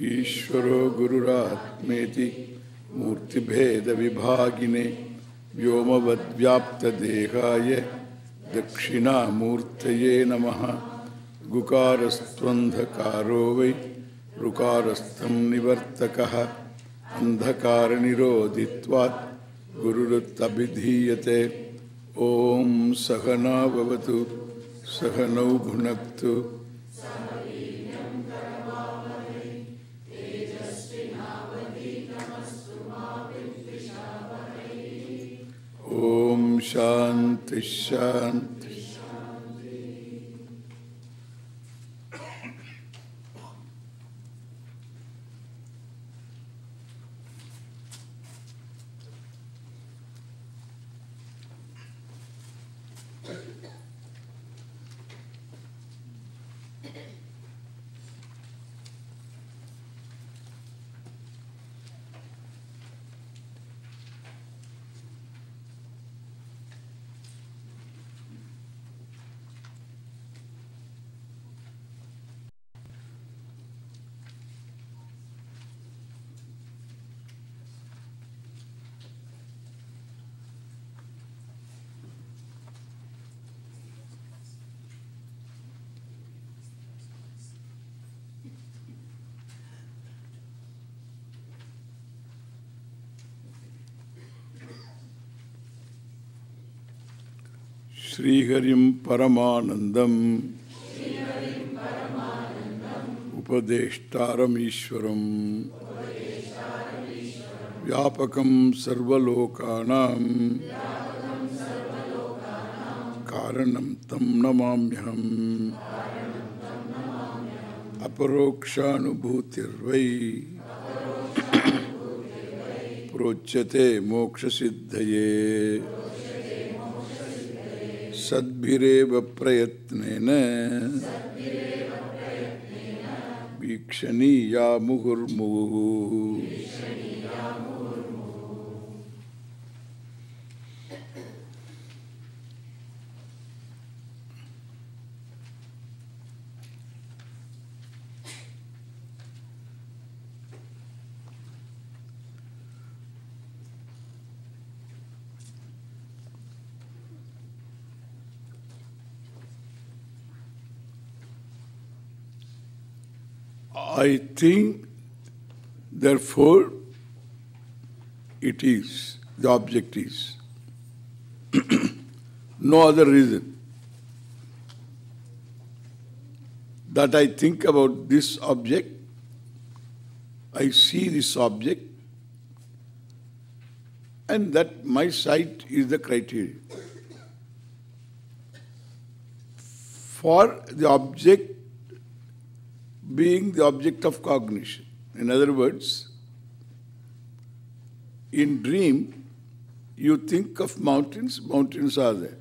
ईश्वरो गुरुरात्मेति मूर्तिभेदविभागिने व्योमवद्व्याप्तदेहाय दक्षिणामूर्तये नमः। गुकारस्त्वन्धकारो वै ऋकारस्थं निवर्तकः अन्धकारनिरोधित्वात् गुरुरुत्तभिधीयते। ॐ सहना भवतु सहनौ भुनक्तु ॐ शान्ति शान्ति। श्रीहरिं परमानन्दम् उपदेष्टारमीश्वरम् व्यापकं सर्वलोकानां कारणं तं नमाम्यहम्। aparokṣānubhūtirvai procyate mokṣasiddhaye sadbhireṣā prayatnena vīkṣaṇīyā muhurmuhuḥ. I think, therefore, it is, the object is. No other reason. That I think about this object, I see this object, and that my sight is the criteria. For the object being the object of cognition. In other words, in dream, you think of mountains, mountains are there.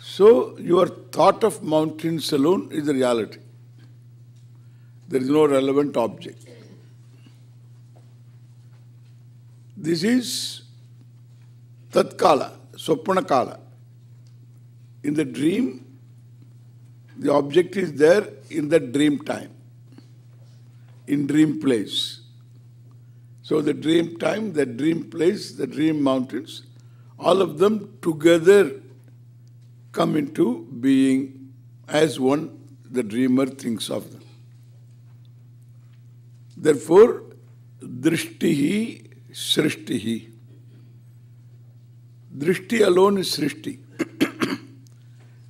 So your thought of mountains alone is the reality. There is no relevant object. This is tatkala, sopana. In the dream, the object is there in the dream time, in dream place. So the dream time, the dream place, the dream mountains, all of them together come into being as one, the dreamer thinks of them. Therefore, drishtihi srishtihi. Drishti alone is srishti.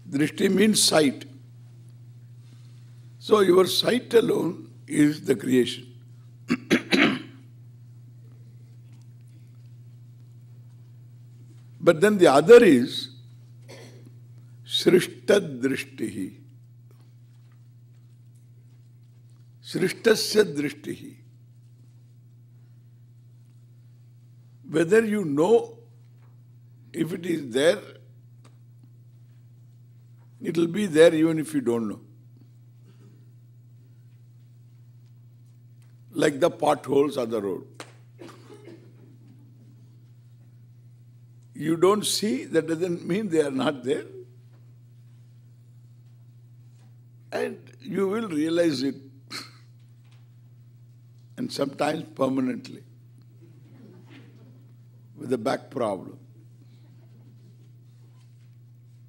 Drishti means sight. So your sight alone is the creation. But then the other is srishtad drishtihi. Srishtasya drishtihi. Whether you know if it is there, it will be there even if you don't know. Like the potholes on the road. You don't see, that doesn't mean they are not there. And you will realize it and sometimes permanently with a back problem.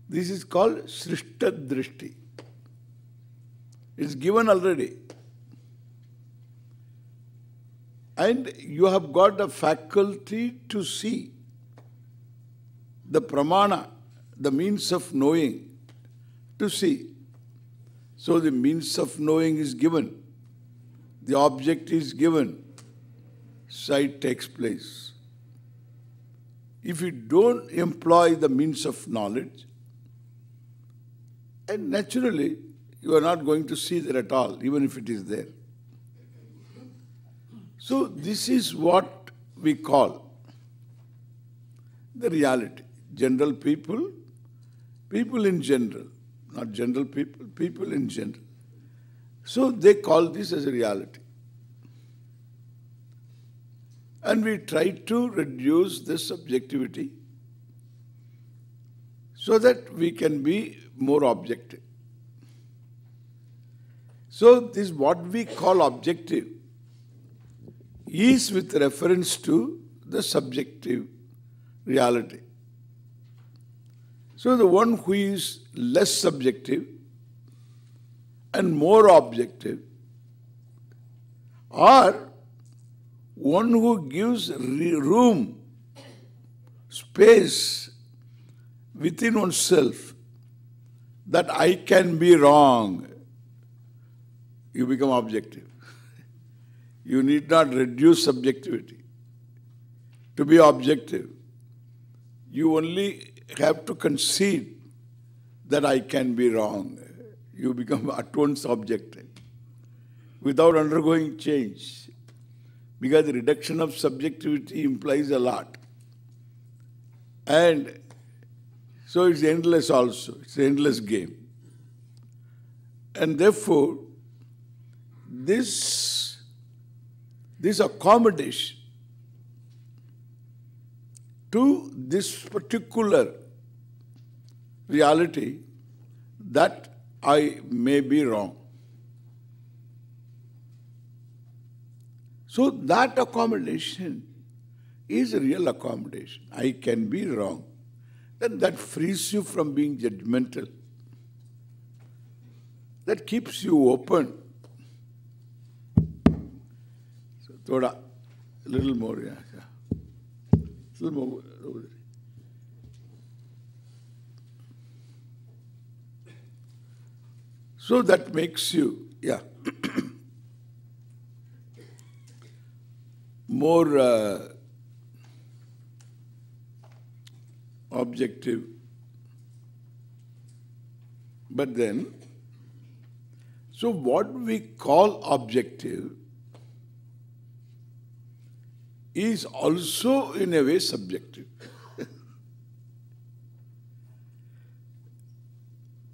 This is called sṛṣṭa-drishti. It's given already. And you have got the faculty to see the pramāna, the means of knowing, to see. So the means of knowing is given. The object is given. Sight takes place. If you don't employ the means of knowledge, and naturally you are not going to see there at all, even if it is there. So this is what we call the reality. General people, people in general, not general people, people in general. So they call this as a reality. And we try to reduce the subjectivity so that we can be more objective. So this what we call objective is with reference to the subjective reality. So the one who is less subjective and more objective, or one who gives room, space within oneself that I can be wrong, you become objective. You need not reduce subjectivity to be objective. You only have to concede that I can be wrong. You become at once objective without undergoing change. Because the reduction of subjectivity implies a lot. And so it's endless also. It's an endless game. And therefore, this accommodation to this particular reality that I may be wrong. So that accommodation is a real accommodation. I can be wrong. Then that frees you from being judgmental. That keeps you open. So, thoda, a little more, yeah. A little more over there. So that makes you, yeah, more objective. But then, so what we call objective is also in a way subjective.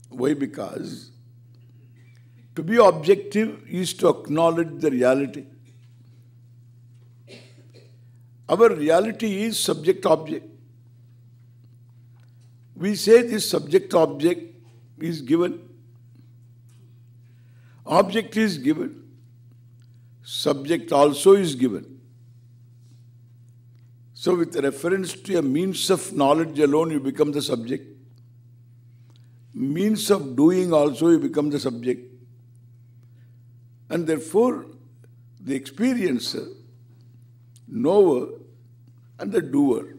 Why? Because to be objective is to acknowledge the reality. Our reality is subject-object. We say this subject-object is given. Object is given. Subject also is given. So with reference to a means of knowledge alone, you become the subject. Means of doing also, you become the subject. And therefore, the experiencer, knower, and the doer.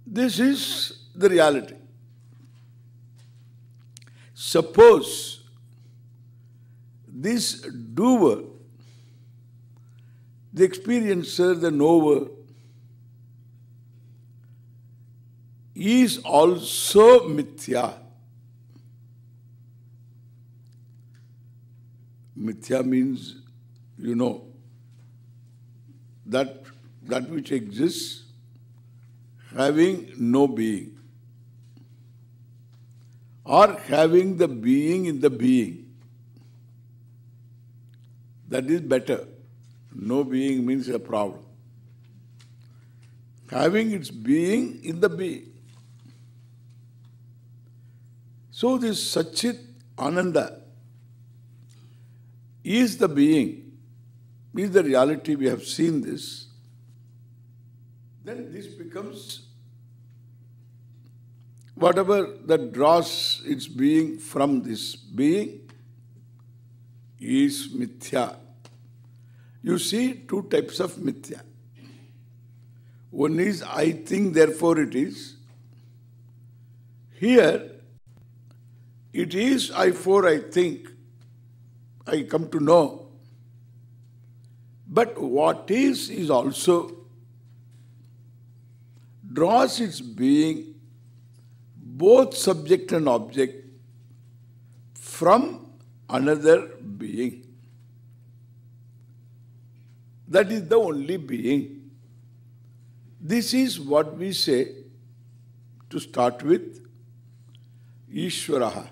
This is the reality. Suppose this doer, the experiencer, the knower, is also mithya. Mithya means, you know, that which exists having no being, or having the being in the being. That is better. No being means a problem. Having its being in the being. So this Satchit Ananda is the being is the reality, we have seen this, then this becomes whatever that draws its being from this being is mithya. You see two types of mithya. One is I think, therefore it is. Here, it is I for I think, I come to know. But what is also draws its being, both subject and object, from another being. That is the only being. This is what we say, to start with, Ishvaraha.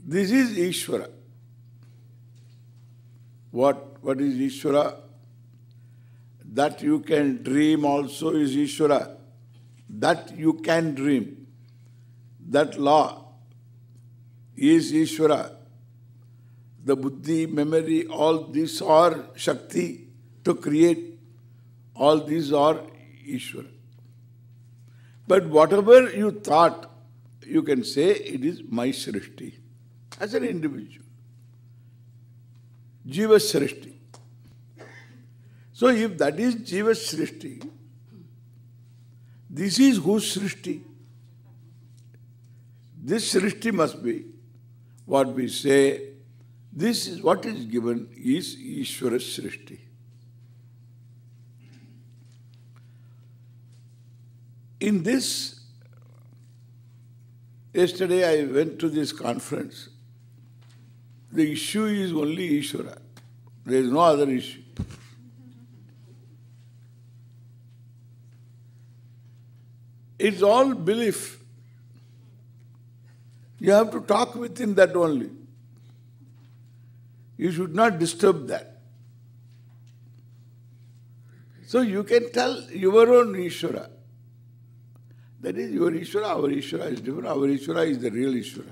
This is Ishvara. What is Ishvara? That you can dream also is Ishvara. That you can dream. That law is Ishvara. The buddhi, memory, all these are Shakti to create. All these are Ishvara. But whatever you thought, you can say it is my Srishti. As an individual. Jiva Srishti. So if that is Jiva Srishti, this is whose Srishti? This Srishti must be what we say, this is what is given is Ishvara Srishti. In this, yesterday I went to this conference. The issue is only Ishvara. There is no other issue. It's all belief. You have to talk within that only. You should not disturb that. So you can tell your own Ishvara. That is your Ishvara, our Ishvara is different. Our Ishvara is the real Ishvara.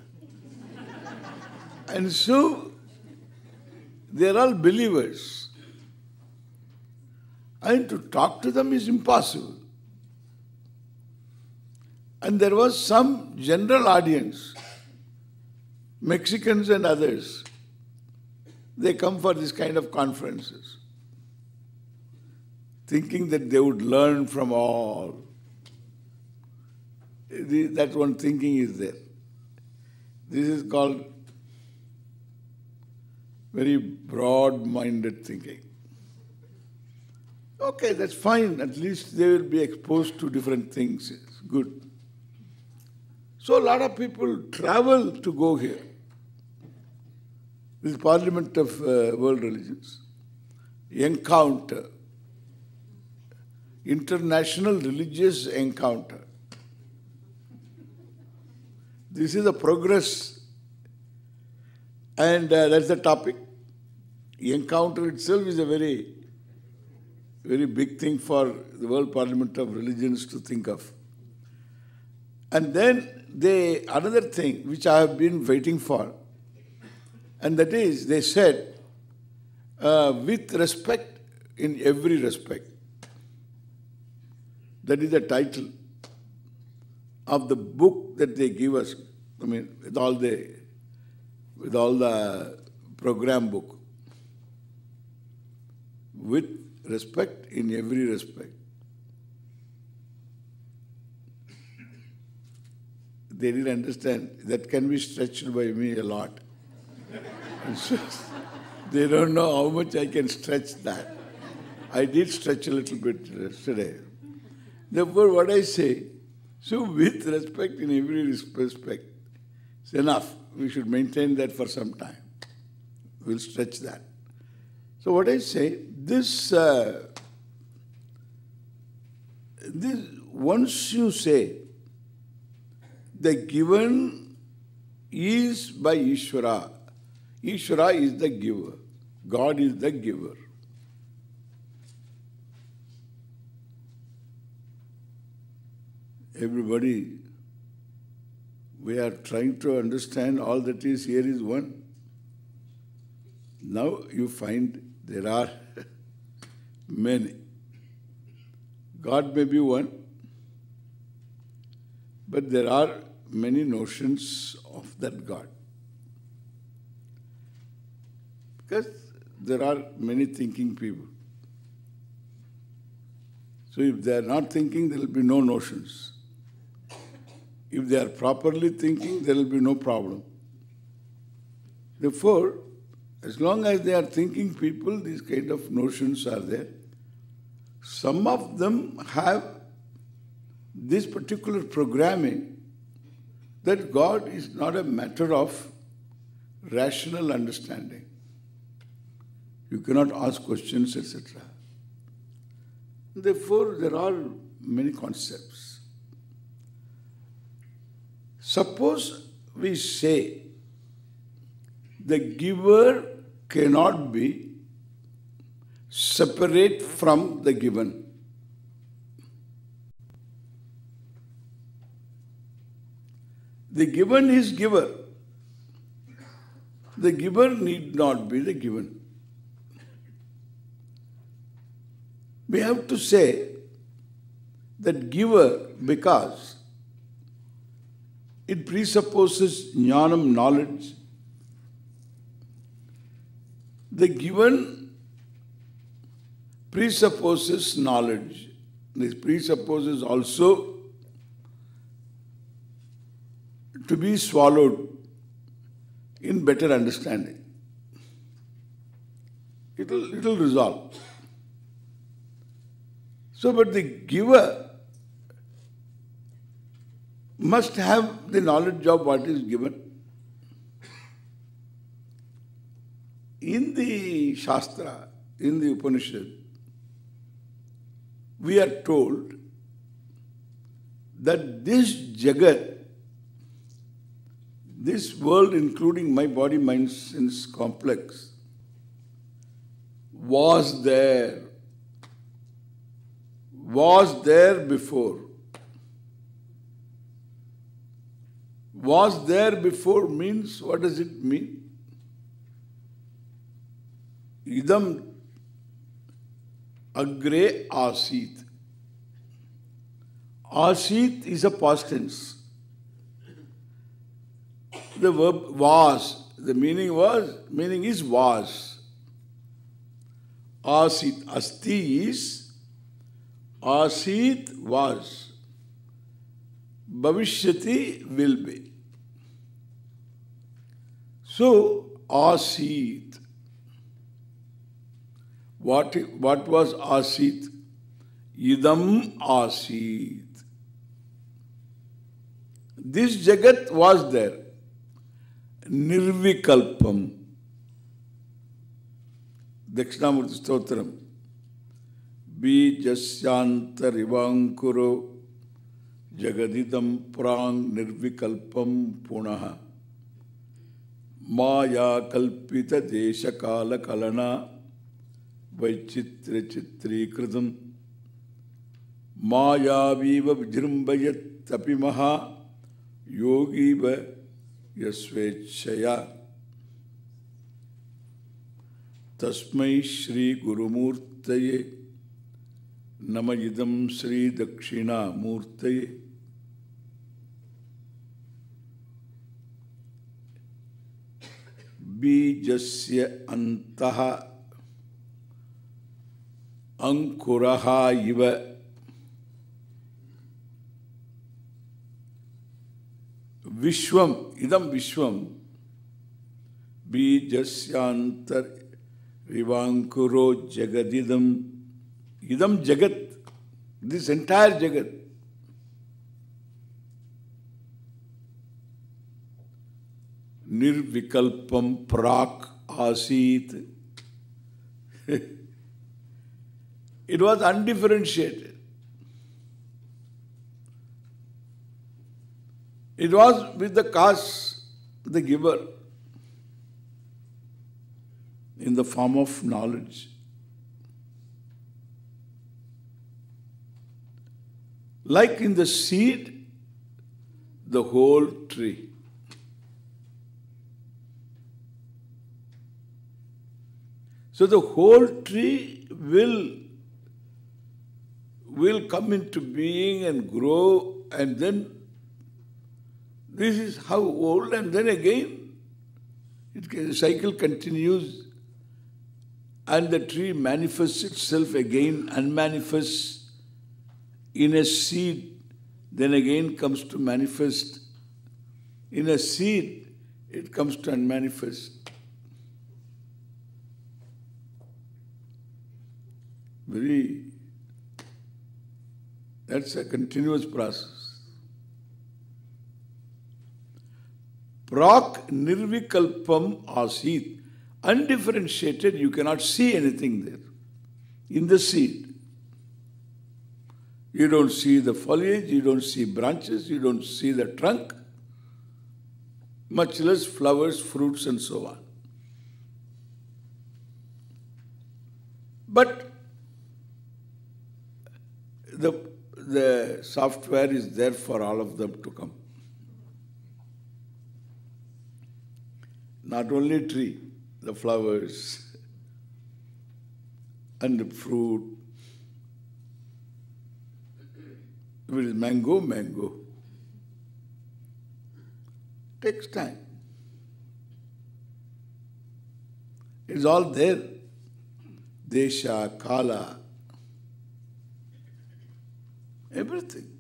And so, they are all believers. And to talk to them is impossible. And there was some general audience, Mexicans and others. They come for this kind of conferences, thinking that they would learn from all. That one thinking is there. This is called very broad-minded thinking. Okay, that's fine. At least they will be exposed to different things. It's good. So a lot of people travel to go here. This Parliament of World Religions. Encounter. International Religious Encounter. This is a progress. And that's the topic. Encounter itself is a very, very big thing for the World Parliament of Religions to think of. And then another thing which I have been waiting for, and that is, they said, with respect in every respect. That is the title of the book that they give us. I mean, with all the program book. With respect in every respect. They didn't understand. That can be stretched by me a lot. So, they don't know how much I can stretch that. I did stretch a little bit yesterday. Therefore, what I say, so with respect in every respect, it's enough. We should maintain that for some time. We'll stretch that. So what I say, this once you say, the given is by Ishvara. Ishvara is the giver. God is the giver. Everybody, we are trying to understand all that is here is one. Now you find there are many. God may be one, but there are many notions of that God. Because there are many thinking people. So if they are not thinking, there will be no notions. If they are properly thinking, there will be no problem. Therefore, as long as they are thinking people, these kind of notions are there. Some of them have this particular programming that God is not a matter of rational understanding. You cannot ask questions, etc. Therefore, there are many concepts. Suppose we say the giver cannot be separate from the given. The given is giver. The giver need not be the given. We have to say that giver because it presupposes jnanam, knowledge. The given presupposes knowledge. This presupposes also to be swallowed in better understanding. It will resolve. So, but the giver must have the knowledge of what is given. In the Shastra, in the Upanishad, we are told that this Jagat, this world including my body, mind, sense complex, was there before. Was there before means, what does it mean? Idam agre asit. Asit is a past tense. The verb was, the meaning is was. Asit, asti is, asit was. Bhavishyati will be. So, asit. What was asit? Idam asit. This Jagat was there. Nirvikalpam. Dakshinamurti Stotram. Bijasyantarivānkuro jagadidam prāṅ nirvikalpam punaha. Maya kalpita deshakala kalana vaichitra chitrikritam. Maya viva vijrimbayat tapimaha yogiva yasvechaya. Tasmai Shri Gurumurtaye Namayidam Sri Dakshina Murtaye. Bijasya antaha ankuraha iva Vishwam, idam Vishwam, Bijasyantar Rivankuro Jagadidam, idam Jagat, this entire Jagat. Nirvikalpam prak asit. It was undifferentiated. It was with the cause, the giver, in the form of knowledge. Like in the seed, the whole tree. So the whole tree will come into being and grow, and then this is how old, and then again the cycle continues, and the tree manifests itself again, unmanifests in a seed, then again comes to manifest. In a seed, it comes to unmanifest. That's a continuous process. Prak nirvikalpam asit. Undifferentiated, you cannot see anything there. In the seed. You don't see the foliage, you don't see branches, you don't see the trunk, much less flowers, fruits, and so on. But the software is there for all of them to come. Not only tree, the flowers and the fruit. If it is mango. Takes time. It's all there. Desha, kala, everything.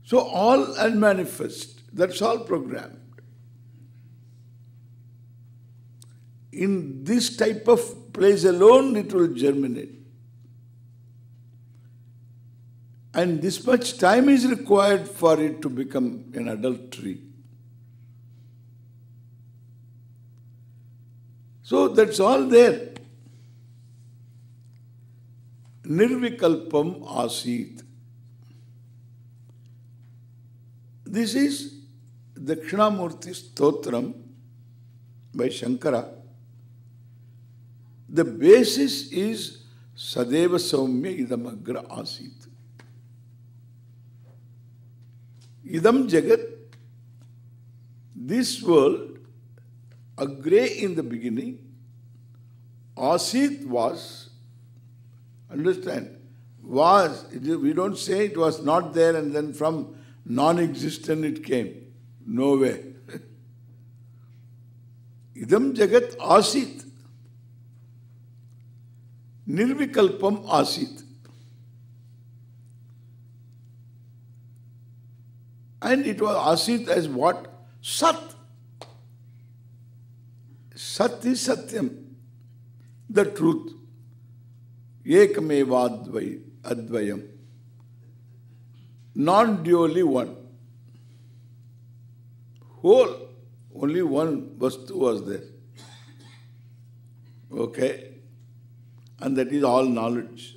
So all unmanifest, that's all programmed. In this type of place alone, it will germinate. And this much time is required for it to become an adult tree. So that's all there. Nirvikalpam asit. This is Dakshinamurti Stotram by Shankara. The basis is Sadeva Saumya Idam Agra Asit. Idam Jagat, this world, Agre in the beginning, Asit was, understand, was, we don't say it was not there and then from non-existent it came. No way. Idam Jagat Asit. Nirvikalpam Asit. And it was Asit as what? Sat. Sat is Satyam, the truth. Ekameva advayam. Non-dually one. Whole. Only one vastu was there. Okay? And that is all knowledge.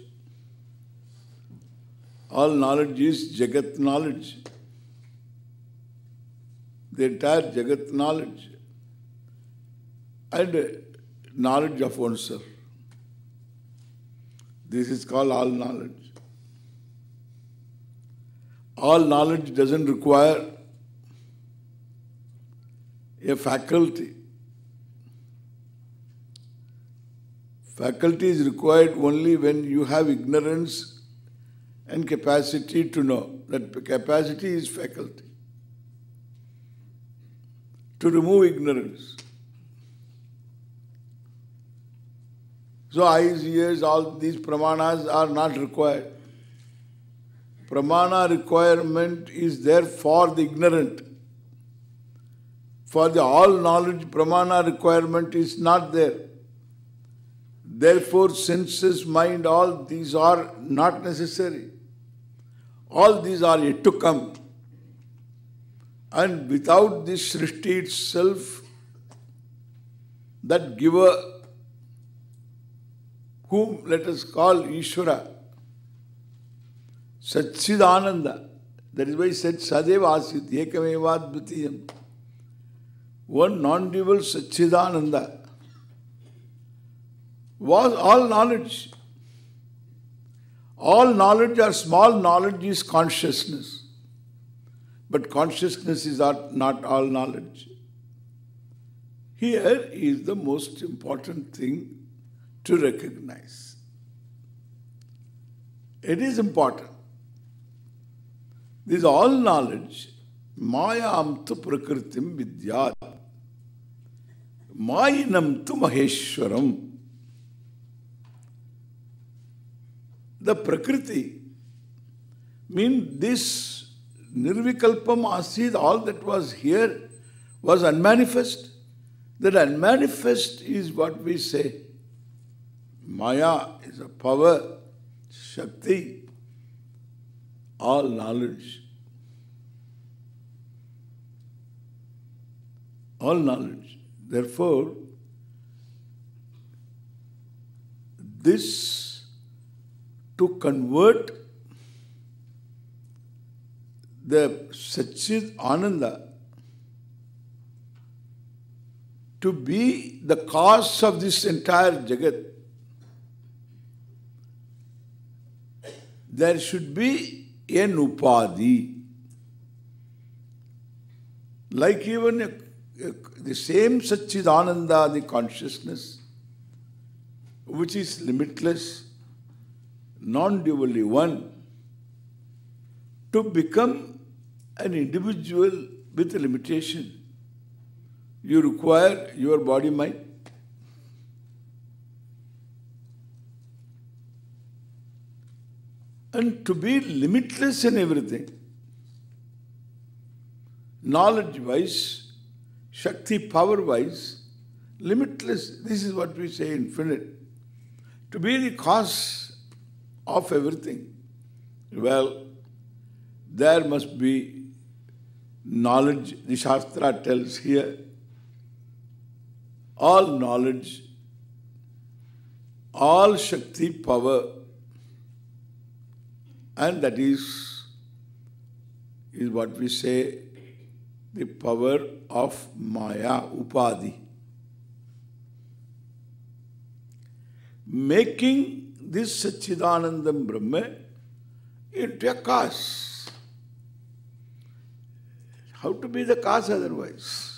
All knowledge is Jagat knowledge. The entire Jagat knowledge. And knowledge of oneself. This is called all knowledge. All knowledge doesn't require a faculty. Faculty is required only when you have ignorance and capacity to know. That capacity is faculty. To remove ignorance. So eyes, ears, all these pramanas are not required. Pramana requirement is there for the ignorant. For the all knowledge, pramana requirement is not there. Therefore, senses, mind, all these are not necessary. All these are yet to come. And without this Srishti itself, that giver, whom let us call Ishvara, Satchidananda, that is why he said Sadeva Asit, Ekameva Dvitiyam. One non-dual Satchidananda was all knowledge. All knowledge or small knowledge is consciousness. But consciousness is not all knowledge. Here is the most important thing to recognize. It is important. This all knowledge, māyāṃ tu prakritim vidyāt, māyinam tu maheshwaram. The Prakriti means this nirvikalpam asid, all that was here was unmanifest. That unmanifest is what we say. Maya is a power, Shakti, all knowledge. All knowledge. Therefore, this to convert the Satchid Ananda to be the cause of this entire Jagat, there should be an upadi. Like even the same Satchidananda, the consciousness, which is limitless, non-dually one, to become an individual with a limitation, you require your body-mind. And to be limitless in everything, knowledge-wise, Shakti power-wise, limitless, this is what we say, infinite. To be the cause of everything, well, there must be knowledge. The Shastra tells here, all knowledge, all Shakti power, and that is what we say, the power of Maya, Upadi. Making this Satchidanandam Brahma into a cause. How to be the cause otherwise?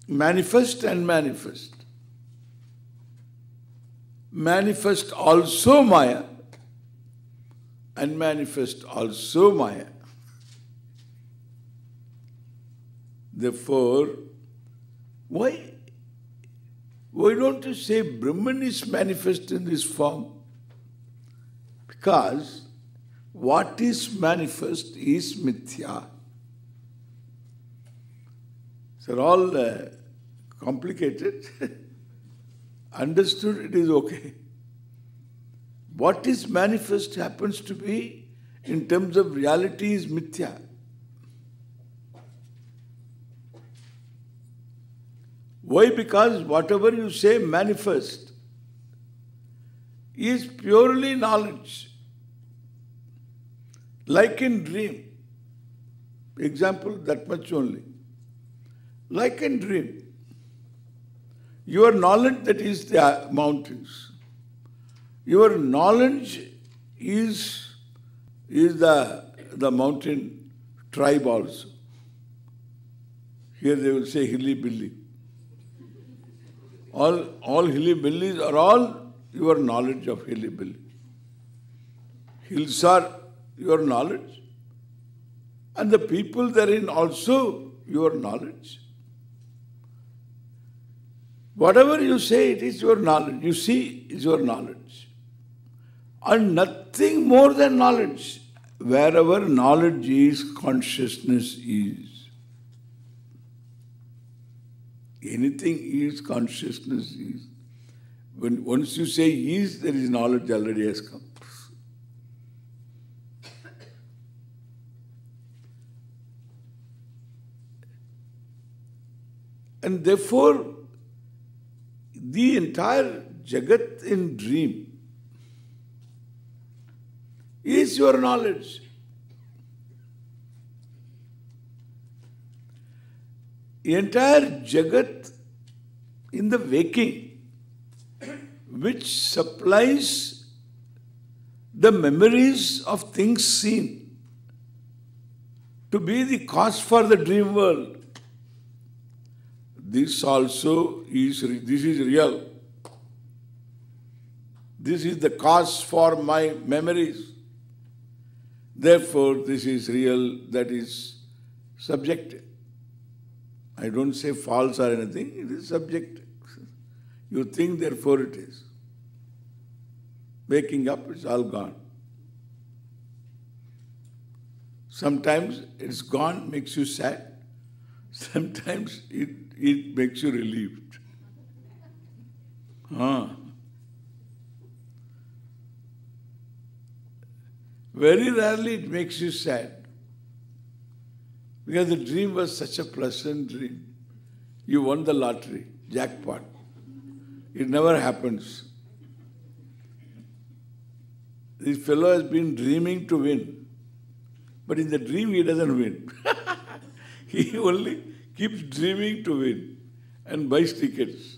Manifest and manifest. Manifest also Maya and manifest also Maya. Therefore, why don't you say Brahman is manifest in this form? Because what is manifest is mithya. They're all complicated. Understood, it is okay. What is manifest happens to be, in terms of reality, is mithya. Why? Because whatever you say manifest is purely knowledge. Like in dream. Example, that much only. Like in dream. Your knowledge, that is the mountains. Your knowledge is the mountain tribe also. Here they will say hilly-billy. All hilly-billies are all your knowledge of hilly-billy. Hills are your knowledge, and the people therein also your knowledge. Whatever you say, it is your knowledge. You see, is your knowledge. And nothing more than knowledge. Wherever knowledge is, consciousness is. Anything is, consciousness is. Once you say is, there is knowledge already has come. And therefore, the entire Jagat in dream is your knowledge. The entire Jagat in the waking, which supplies the memories of things seen to be the cause for the dream world, this also is, this is real. This is the cause for my memories. Therefore, this is real, that is subjective. I don't say false or anything, it is subjective. You think, therefore it is. Waking up, it's all gone. Sometimes it's gone, makes you sad. Sometimes it makes you relieved. Very rarely it makes you sad. Because the dream was such a pleasant dream. You won the lottery, jackpot. It never happens. This fellow has been dreaming to win. But in the dream he doesn't win. He only keeps dreaming to win and buys tickets.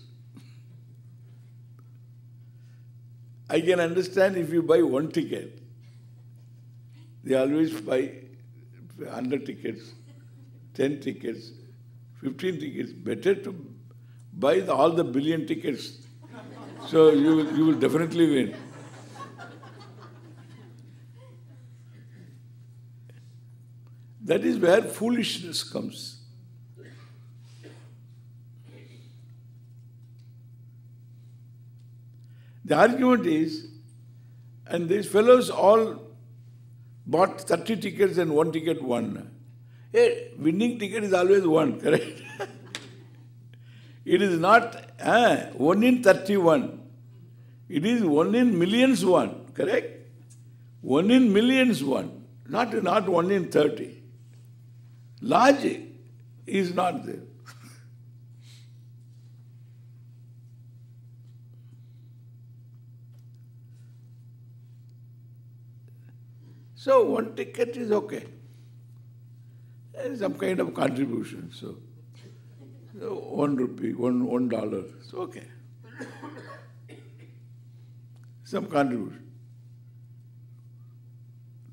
I can understand if you buy one ticket. They always buy 100 tickets, 10 tickets, 15 tickets. Better to buy all the billion tickets. So you will definitely win. That is where foolishness comes. The argument is, and these fellows all bought 30 tickets and one ticket won. Hey, winning ticket is always one, correct? It is not 1 in 31. It is 1 in millions one, correct? 1 in millions one, not 1 in 30. Logic is not there. So one ticket is okay. There is some kind of contribution. So 1 rupee, $1, it's okay. Some contribution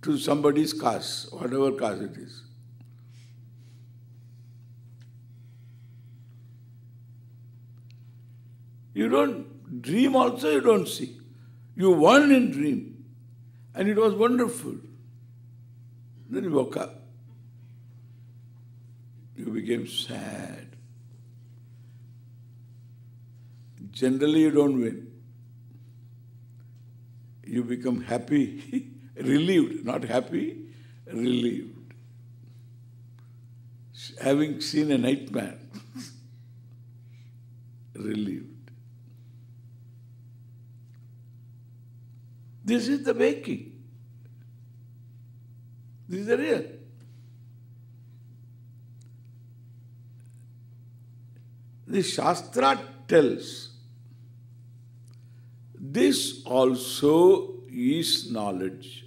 to somebody's cause, whatever cause it is. You don't dream also, you don't see. You won in dream and it was wonderful. Then you woke up. You became sad. Generally you don't win. You become happy, relieved, not happy, relieved. Having seen a nightmare, relieved. This is the waking. This is the real. The Shastra tells this also is knowledge.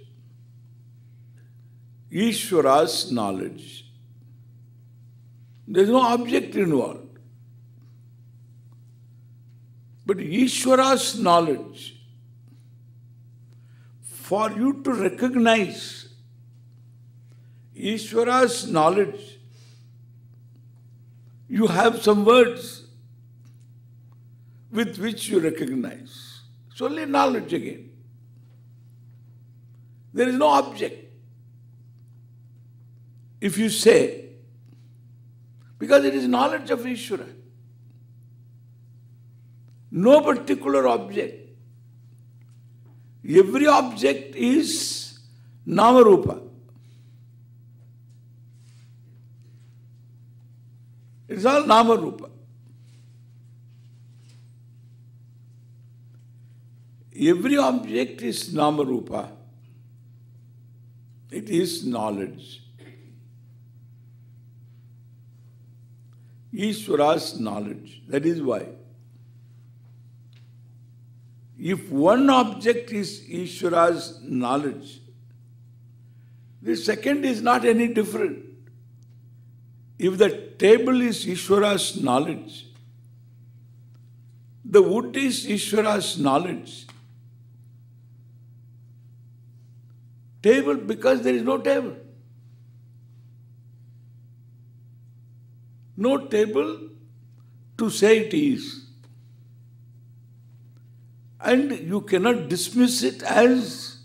Ishvara's knowledge. There is no object involved. But Ishvara's knowledge, for you to recognize Ishvara's knowledge, you have some words with which you recognize. It's only knowledge again. There is no object. If you say, because it is knowledge of Ishvara, no particular object. Every object is Namarupa. It's all Namarupa. Every object is Namarupa. It is knowledge. Ishvara's knowledge. That is why. If one object is Ishvara's knowledge, the second is not any different. If the table is Ishvara's knowledge, the wood is Ishvara's knowledge. Table because there is no table. No table, to say it is. And you cannot dismiss it as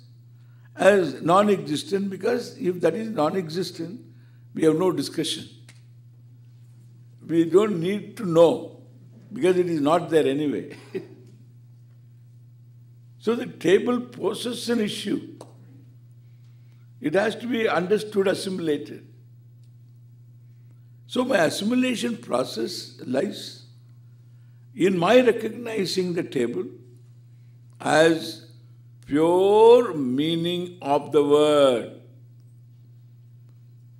non-existent, because if that is non-existent, we have no discussion. We don't need to know, because it is not there anyway. So the table poses an issue. It has to be understood, assimilated. So my assimilation process lies in my recognizing the table as pure meaning of the word.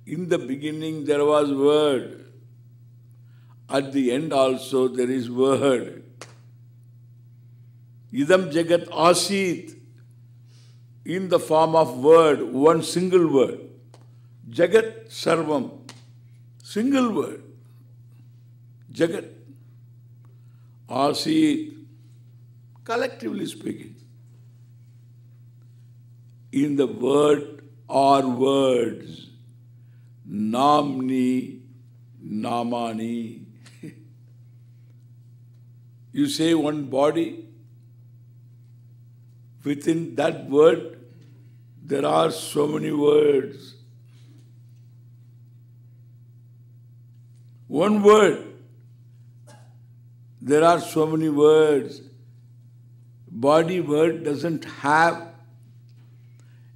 In the beginning there was word. At the end also there is word. Idam jagat asit, in the form of word, one single word. Jagat sarvam, single word. Jagat asit, collectively speaking. In the word or words, namni, namani. You say one body, within that word, there are so many words. One word, there are so many words. Body word doesn't have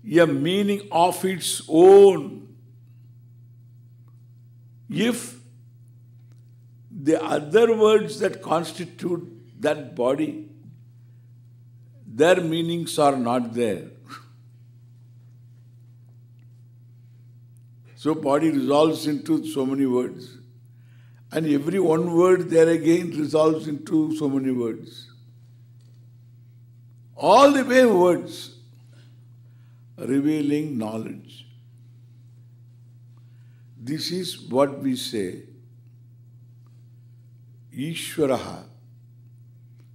a meaning of its own. If the other words that constitute that body, their meanings are not there. So body resolves into so many words. And every one word there again resolves into so many words. All the way words revealing knowledge. This is what we say, Ishvaraha,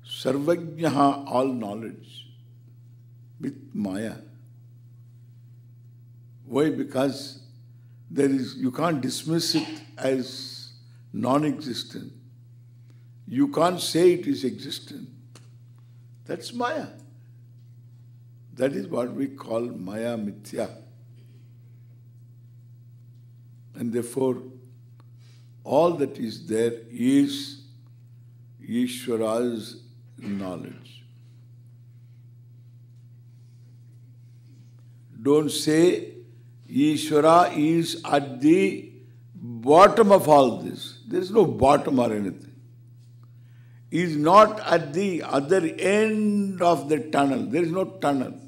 Sarvajnaha, all knowledge, with Maya. Why? Because you can't dismiss it as non-existent. You can't say it is existent. That's Maya. That is what we call Maya Mithya. And therefore, all that is there is Ishvara's knowledge. Don't say Ishvara is at the bottom of all this. There is no bottom or anything. He is not at the other end of the tunnel. There is no tunnel.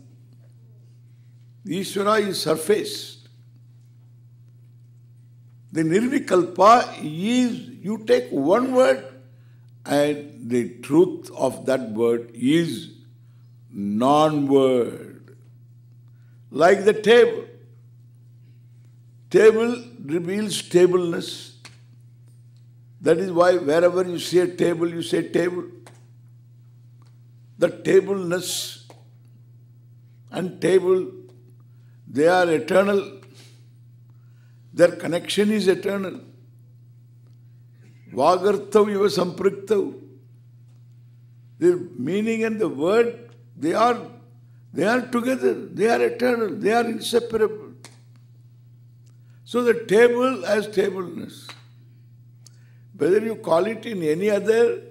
Ishvara is surfaced. The Nirvikalpa is, you take one word and the truth of that word is non-word. Like the table. Table reveals tableness. That is why wherever you see a table, you say table. The tableness and table, they are eternal. Their connection is eternal. Vagarthav iva sampriktav. The meaning and the word, they are together. They are eternal. They are inseparable. So the table has tableness. Whether you call it in any other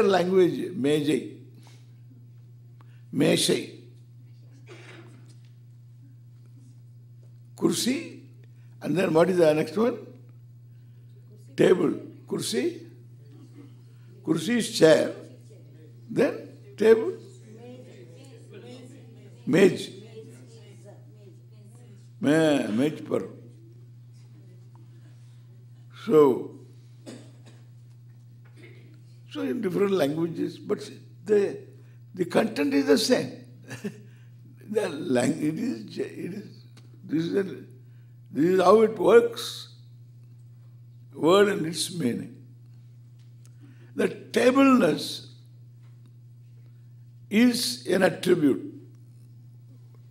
language, mejai, meshai, kursi, and then what is the next one? Table. Kursi. Kursi is chair. Then table. Mej. Mej par. So in different languages, but the content is the same. This is how it works. Word and its meaning. The tableness is an attribute.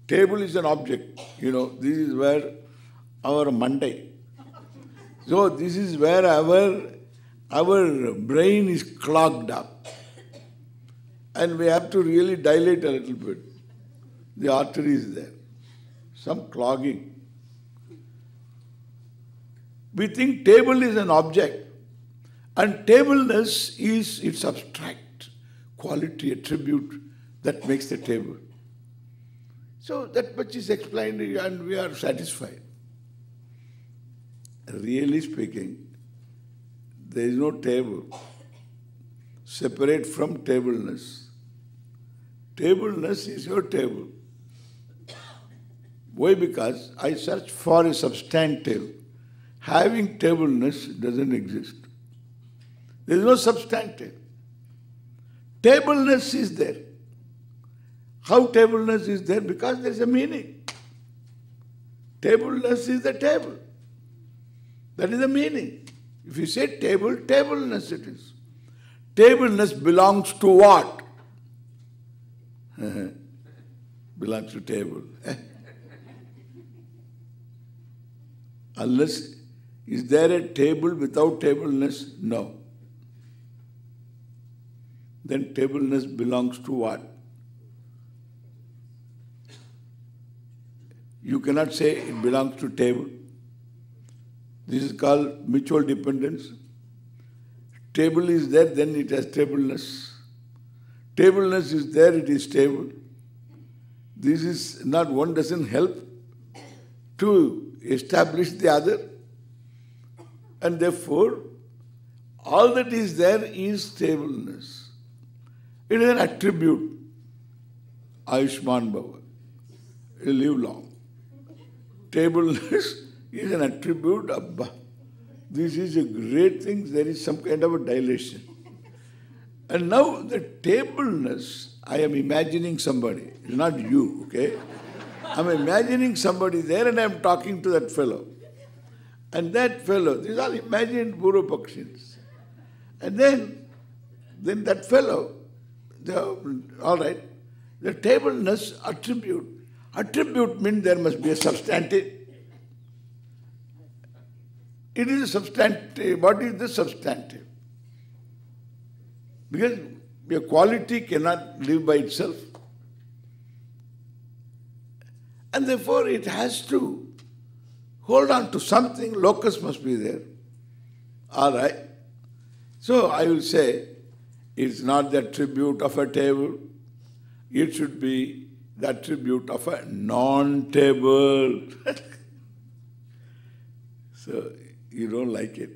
Table is an object. This is where our Monday. So this is where our our brain is clogged up. And we have to really dilate a little bit. The artery is there. Some clogging. We think table is an object. And tableness is its abstract quality, attribute that makes the table. So that much is explained and we are satisfied. Really speaking, there is no table separate from tableness. Tableness is your table. Why? Because I search for a substantive. Having tableness doesn't exist. There is no substantive. Tableness is there. How tableness is there? Because there is a meaning. Tableness is the table. That is the meaning. If you say table, tableness it is. Tableness belongs to what? Belongs to table. Unless, is there a table without tableness? No. Then tableness belongs to what? You cannot say it belongs to table. This is called mutual dependence. Table is there, then it has tableness. Tableness is there, it is stable. This is not, one doesn't help to establish the other. And therefore, all that is there is stableness. It is an attribute. Ayushman Bhava. You live long. Tableness is an attribute of this is a great thing, there is some kind of a dilation. And now the tableness, I am imagining somebody, it's not you, okay? I'm imagining somebody there and I'm talking to that fellow. And that fellow, these are imagined Puru Pakshins. And then that fellow, all right, the tableness attribute. Attribute means there must be a substantive. It is a substantive. What is the substantive? Because your quality cannot live by itself. And therefore it has to hold on to something, locus must be there. All right. So I will say, it's not the attribute of a table. It should be the attribute of a non-table. So, you don't like it.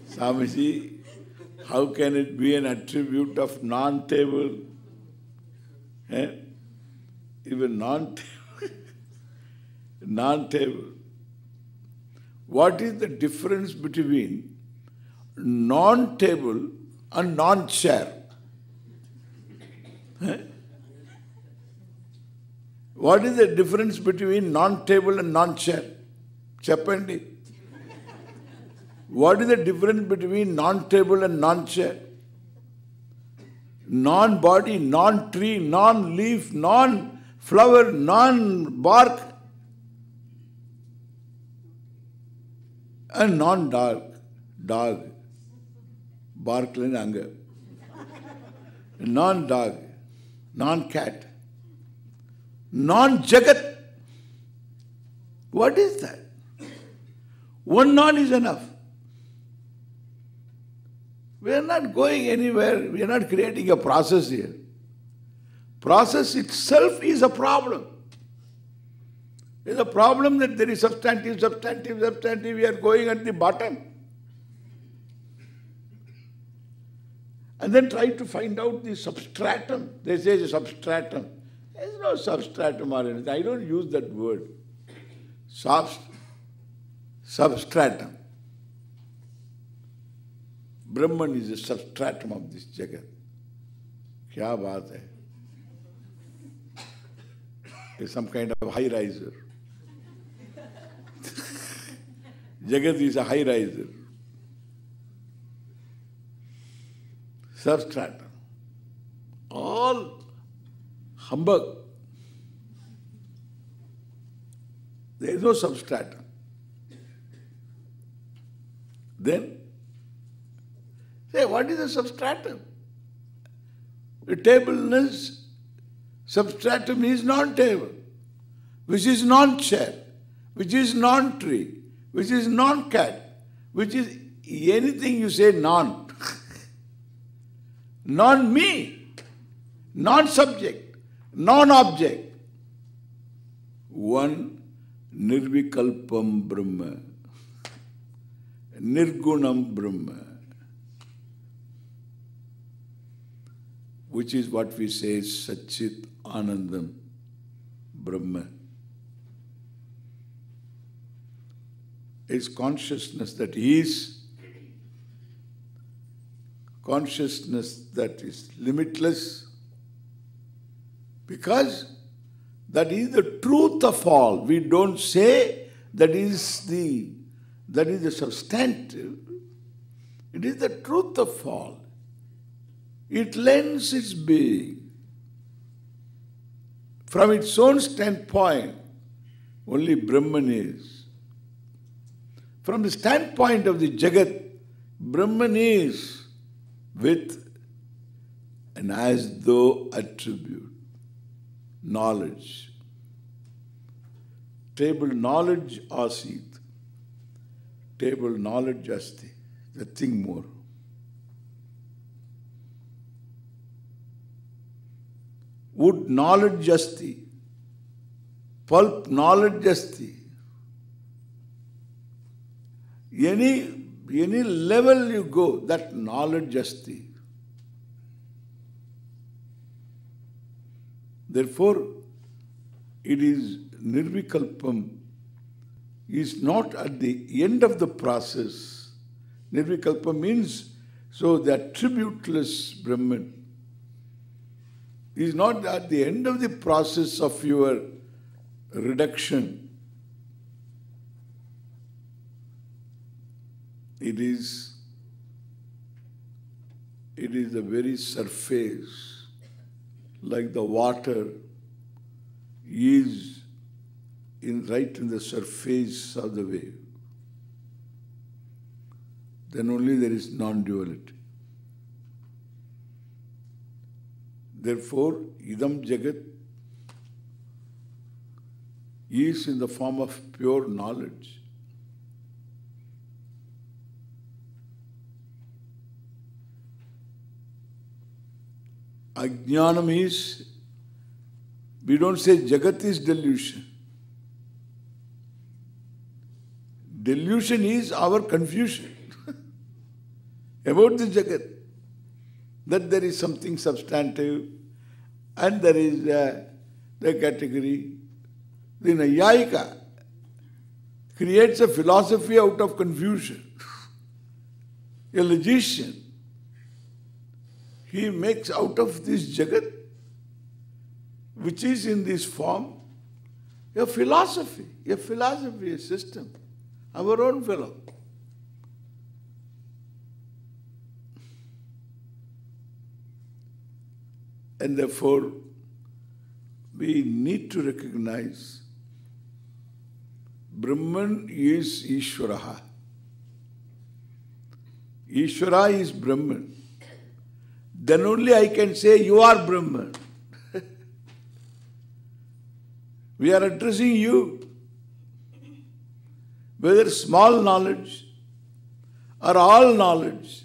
Swamiji, how can it be an attribute of non-table? Even non-table. Non-table. What is the difference between non-table and non-chair? What is the difference between non-table and non-chair? Cheppandi. What is the difference between non-table and non-chair? Non-body, non-tree, non-leaf, non-flower, non-bark, and non-dog. Dog. Bark and anger. Non-dog, non-cat, non-jagat. What is that? One non is enough. We are not going anywhere. We are not creating a process here. Process itself is a problem. It is a problem that there is substantive, substantive, substantive. We are going at the bottom. And then try to find out the substratum. They say substratum. There is no substratum or anything. I don't use that word. Substratum. Brahman is the substratum of this jagat. Kya baat hai? It's some kind of high riser. Jagat is a high riser. Substratum. All humbug. There is no substratum. Then Say, what is the substratum? The tableness, substratum is non-table, which is non-chair, which is non-tree, which is non-cat, which is anything you say non. Non-me, non-subject, non-object. One nirvikalpam Brahma, nirgunam Brahma, which is what we say Satchit Anandam Brahma. It's consciousness that is, consciousness that is limitless, because that is the truth of all. We don't say that is the substantive. It is the truth of all. It lends its being. From its own standpoint, only Brahman is. From the standpoint of the Jagat, Brahman is with an as though attribute, knowledge. Table knowledge asit, table knowledge asti, nothing more. Wood knowledge asti, pulp knowledge asti. Any level you go, that knowledge asti. Therefore, it is nirvikalpam, is not at the end of the process. Nirvikalpa means, so the attributeless Brahman is not at the end of the process of your reduction. It is the very surface, like the water is right in the surface of the wave. Then only there is non-duality. Therefore, idam jagat is in the form of pure knowledge. Ajnanam is, we don't say Jagat is delusion. Delusion is our confusion about the Jagat. That there is something substantive and there is the category. The Nayayika creates a philosophy out of confusion. A logician, he makes out of this Jagat, which is in this form, a philosophy, a system, our own fellow. And therefore, we need to recognize Brahman is Ishvaraha. Ishvara is Brahman. Then only I can say, you are Brahman. We are addressing you. Whether small knowledge or all knowledge,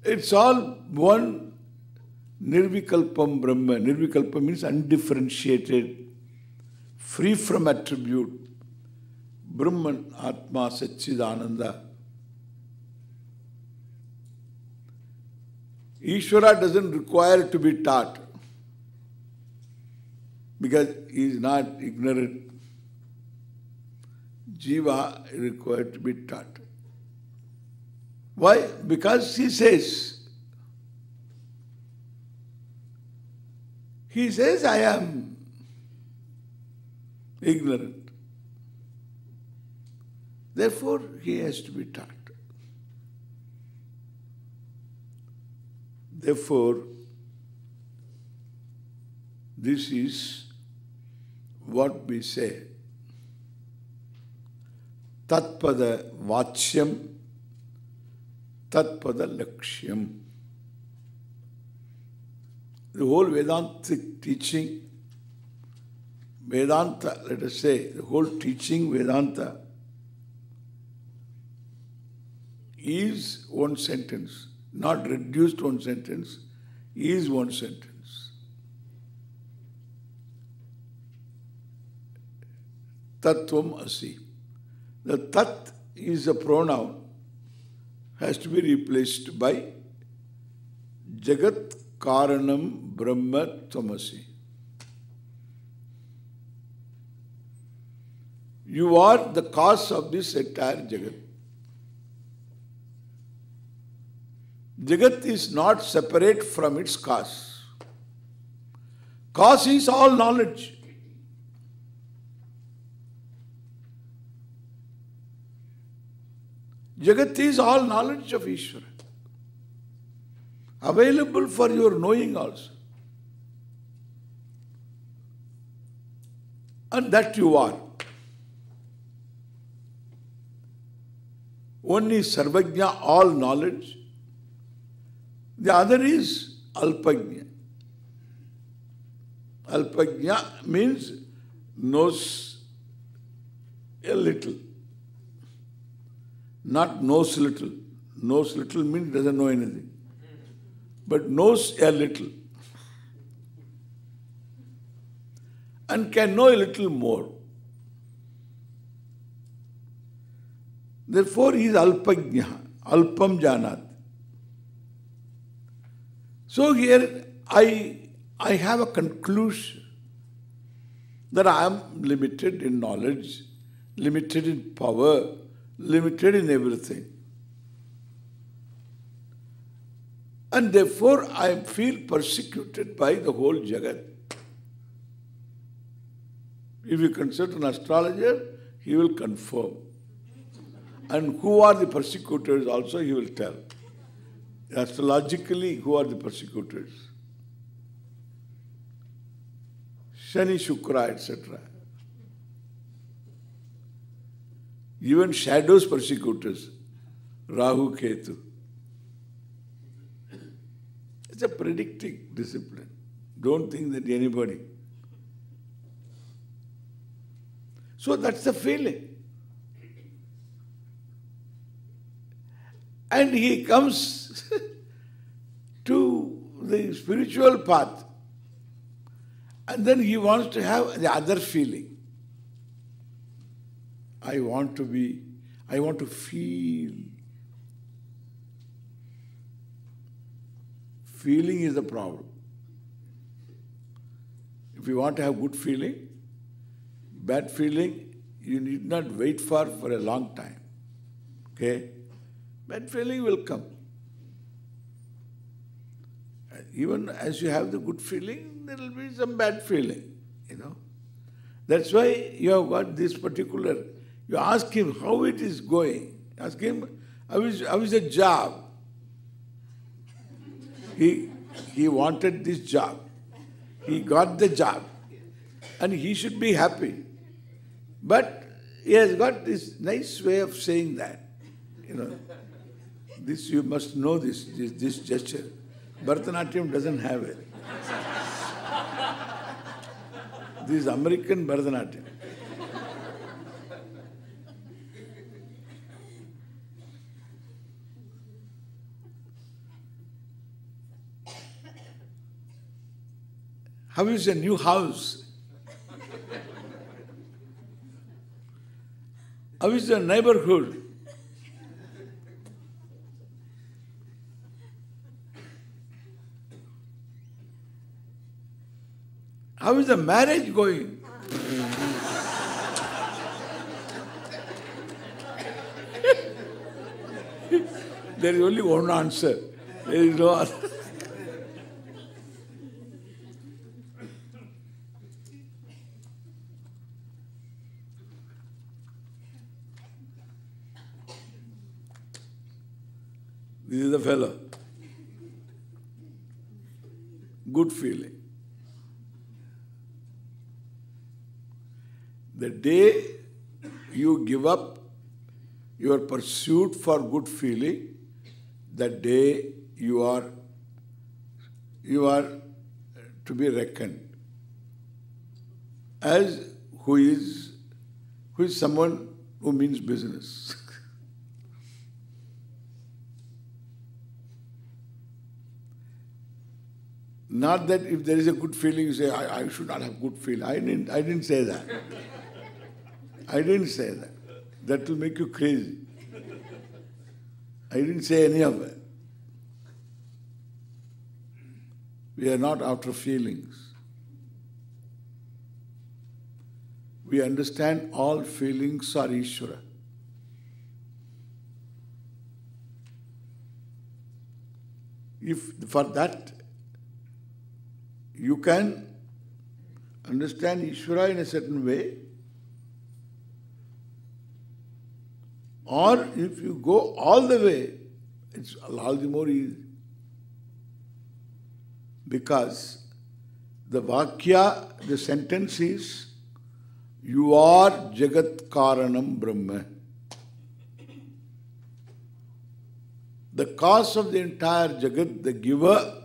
it's all one nirvikalpam Brahma. Nirvikalpam means undifferentiated, free from attribute. Brahman, Atma, Satchidananda. Ishvara doesn't require to be taught because he is not ignorant. Jiva is required to be taught. Why? Because he says, I am ignorant. Therefore, he has to be taught. Therefore, this is what we say. tatpada vachyam, tatpada lakshyam. The whole Vedantic teaching, Vedanta, let us say, the whole teaching Vedanta is one sentence, not reduced one sentence, is one sentence. Tattvam asi. The tat is a pronoun, has to be replaced by Jagat Kāraṇaṃ Brahma Tvamasi. You are the cause of this entire Jagat. Jagat is not separate from its cause. Cause is all knowledge. Jagat is all knowledge of Ishvara, available for your knowing also. And that you are. One is sarvajña, all knowledge. The other is alpajña. Alpajña means knows a little. Not knows little. Knows little means doesn't know anything. But knows a little. And can know a little more. Therefore, he is alpajña, alpam janat. So here I have a conclusion that I am limited in knowledge, limited in power, limited in everything. And therefore I feel persecuted by the whole Jagat. If you consult an astrologer, he will confirm. And who are the persecutors also he will tell. Astrologically, who are the persecutors? Shani, Shukra, etc. Even shadows persecutors. Rahu, Ketu. It's a predicting discipline. Don't think that anybody. So that's the feeling. And he comes to the spiritual path. And then he wants to have the other feeling. I want to feel. Feeling is the problem. If you want to have good feeling, bad feeling, you need not wait for a long time. Okay? Bad feeling will come. Even as you have the good feeling, there will be some bad feeling, That's why you have got this particular, you ask him how it is going. Ask him, how is the job? He wanted this job. He got the job. And he should be happy. But he has got this nice way of saying that. This you must know this gesture. Bharatanatyam doesn't have it. This is American Bharatanatyam. How is a new house? How is the neighborhood? How is the marriage going? There is only one answer. There is no other. This is the fellow. Good feeling. The day you give up your pursuit for good feeling, that day you are to be reckoned as who is someone who means business. Not that if there is a good feeling, you say, I should not have good feeling. I didn't say that. I didn't say that. That will make you crazy. I didn't say any of that. We are not after feelings. We understand all feelings are Ishvara. If for that you can understand Ishvara in a certain way, or if you go all the way, it's all the more easy. Because the Vakya, the sentence is, you are Jagat Kāraṇaṃ Brahma. The cause of the entire Jagat, the giver,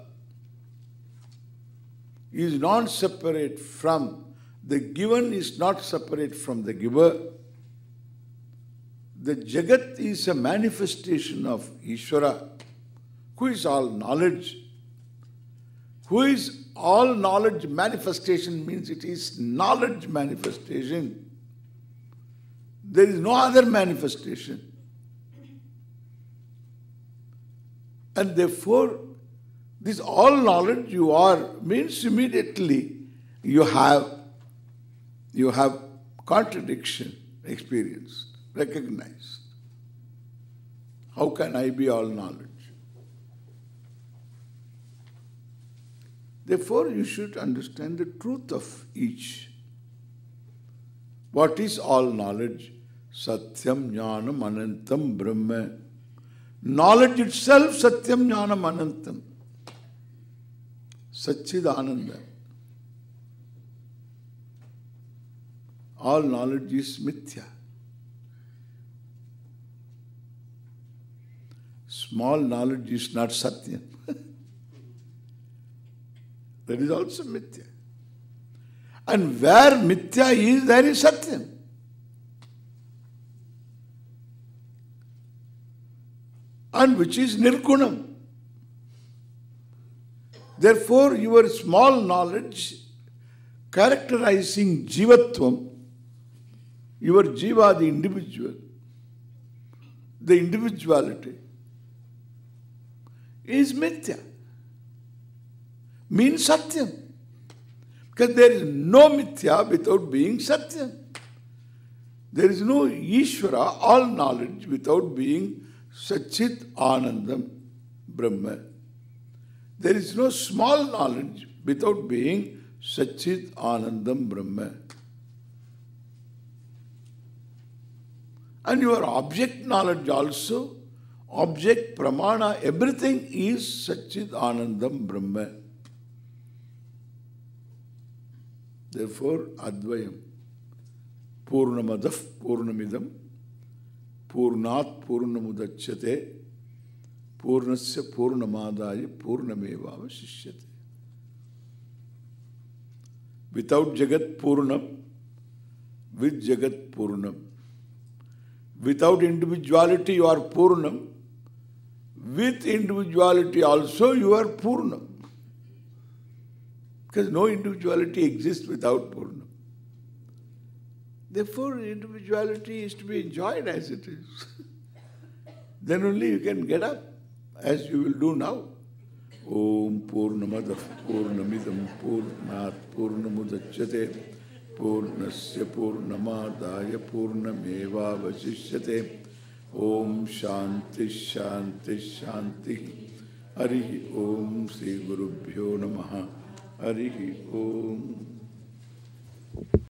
is not separate from, the given is not separate from the giver. The Jagat is a manifestation of Ishvara, who is all knowledge. Who is all knowledge manifestation means it is knowledge manifestation. There is no other manifestation. And therefore, this all knowledge you are means immediately you have contradiction experienced, recognized. How can I be all knowledge? Therefore, you should understand the truth of each. What is all knowledge? Satyam Jnanam Anantam Brahma. Knowledge itself, Satyam Jnanam Anantam. Satchidananda. All knowledge is mithya. Small knowledge is not Satyam. That is also mithya. And where mithya is, there is Satyam. And which is nirgunam. Therefore, your small knowledge characterizing jivatvam, your jiva, the individual, the individuality, is mithya. Means Satyam. Because there is no mithya without being Satyam. There is no Ishvara, all knowledge, without being Satchit Anandam Brahma. There is no small knowledge without being Satchit Anandam Brahma. And your object knowledge also, object, pramana, everything is Satchit Anandam Brahma. Therefore, Advayam, Purnamadah Purnamidam, Purnat Purnamudachyate, Purnasya Purnamadaya Purnameva Vasishyate. Without Jagat Purnam, with Jagat Purnam. Without individuality you are Purnam, with individuality also you are Purnam. Because no individuality exists without Purnam. Therefore, individuality is to be enjoyed as it is. Then only you can get up, as you will do now. Om Purnamadah Purnamidam Purnat Purnamudachyate Purnasya Purnamadaya Purnameva Vasishyate. Om Shanti Shanti Shanti. Hari Om Sri Gurubhyo Namaha. Harihi Om.